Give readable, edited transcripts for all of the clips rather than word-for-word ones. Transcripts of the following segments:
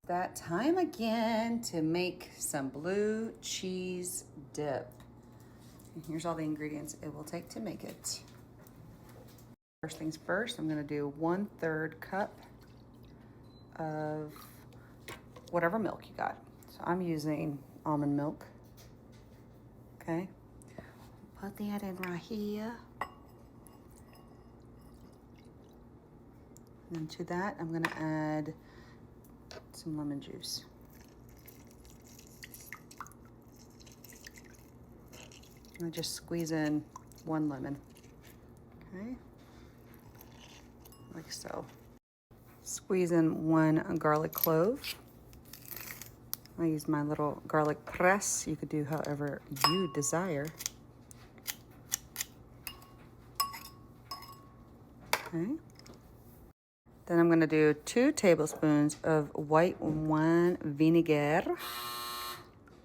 That time again to make some blue cheese dip. And here's all the ingredients it will take to make it. First things first, I'm gonna do 1/3 cup of whatever milk you got. So I'm using almond milk. Okay, put that in right here. And then to that, I'm gonna add some lemon juice. I'm just squeeze in 1 lemon, okay? Like so. Squeeze in 1 garlic clove. I use my little garlic press. You could do however you desire. Okay. Then I'm gonna do 2 tablespoons of white wine vinegar.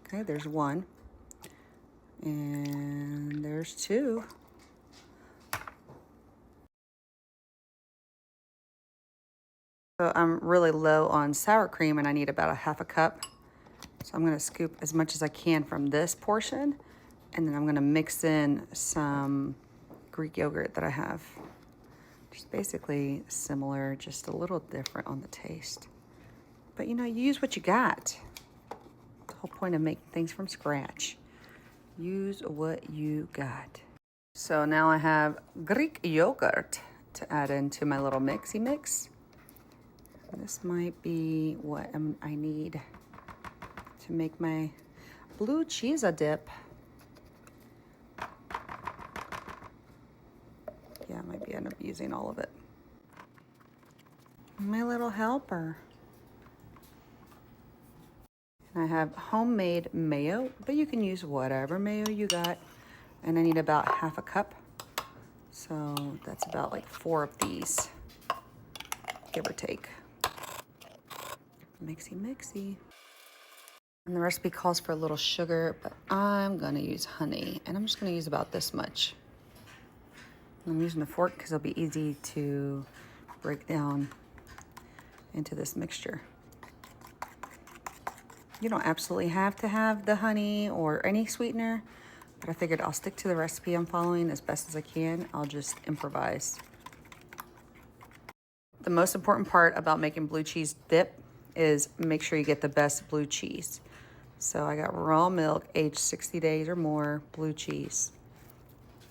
Okay, there's 1. And there's 2. So I'm really low on sour cream and I need about 1/2 cup. So I'm gonna scoop as much as I can from this portion, and then I'm gonna mix in some Greek yogurt that I have. Just basically similar, just a little different on the taste. But you know, you use what you got. The whole point of making things from scratch. Use what you got. So now I have Greek yogurt to add into my little mixy mix. This might be what I need to make my blue cheese dip. Yeah, I might end up using all of it. My little helper. And I have homemade mayo, but you can use whatever mayo you got. And I need about 1/2 cup. So that's about like 4 of these, give or take. Mixy, mixy. And the recipe calls for a little sugar, but I'm gonna use honey. And I'm just gonna use about this much. I'm using a fork because it'll be easy to break down into this mixture. You don't absolutely have to have the honey or any sweetener, but I figured I'll stick to the recipe I'm following as best as I can. I'll just improvise. The most important part about making blue cheese dip is make sure you get the best blue cheese. So I got raw milk, aged 60 days or more, blue cheese.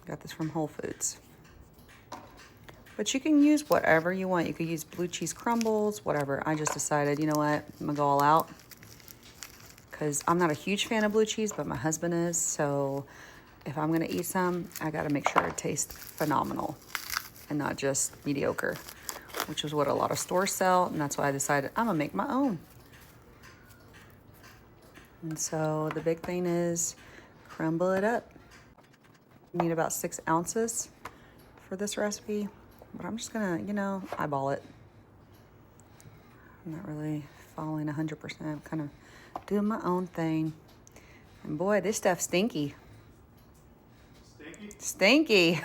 Got this from Whole Foods. But you can use whatever you want. You could use blue cheese crumbles, whatever. I just decided, you know what, I'm gonna go all out. Because I'm not a huge fan of blue cheese, but my husband is. So if I'm gonna eat some, I gotta make sure it tastes phenomenal and not just mediocre, which is what a lot of stores sell. And that's why I decided I'm gonna make my own. And so the big thing is crumble it up. You need about 6 ounces for this recipe. But I'm just gonna, you know, eyeball it. I'm not really following 100%. I'm kind of doing my own thing. And boy, this stuff's stinky. Stinky? Stinky.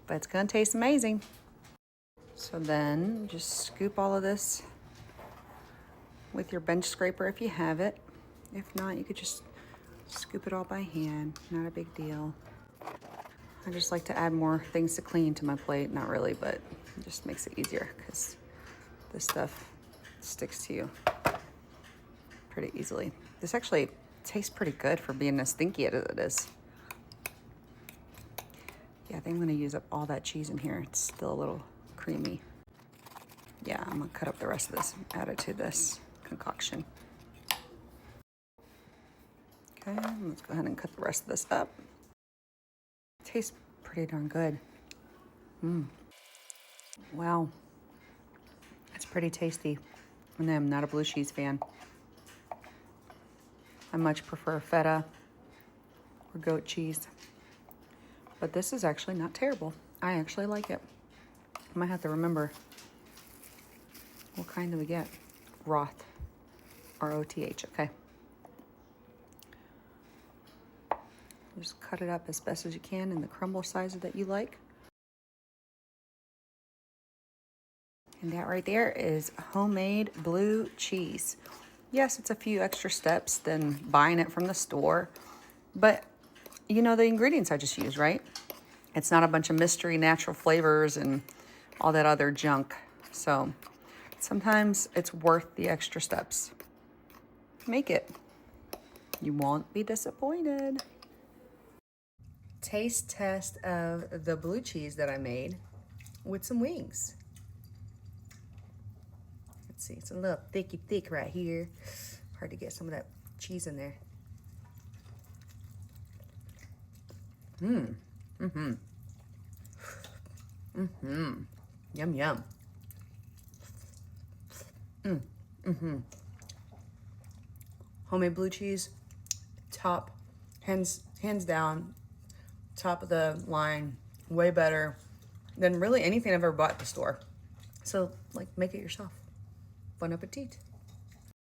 But it's gonna taste amazing. So then just scoop all of this with your bench scraper if you have it. If not, you could just scoop it all by hand. Not a big deal. I just like to add more things to clean to my plate. Not really, but it just makes it easier because this stuff sticks to you pretty easily. This actually tastes pretty good for being as stinky as it is. Yeah, I think I'm gonna use up all that cheese in here. It's still a little creamy. Yeah, I'm gonna cut up the rest of this, add it to this concoction. Okay, let's go ahead and cut the rest of this up. Tastes pretty darn good. Wow, it's pretty tasty. And I'm not a blue cheese fan. I much prefer feta or goat cheese. But this is actually not terrible. I actually like it. I might have to remember what kind do we get? Roth, R-O-T-H, okay. Just cut it up as best as you can in the crumble size that you like. And that right there is homemade blue cheese. Yes, it's a few extra steps than buying it from the store, but you know the ingredients I just used, right? It's not a bunch of mystery natural flavors and all that other junk. So sometimes it's worth the extra steps. Make it. You won't be disappointed. Taste test of the blue cheese that I made with some wings. Let's see, it's a little thick right here. Hard to get some of that cheese in there. Yum, yum. Homemade blue cheese, top, hands down, top of the line, way better than really anything I've ever bought at the store. So, like, make it yourself. Bon appetit.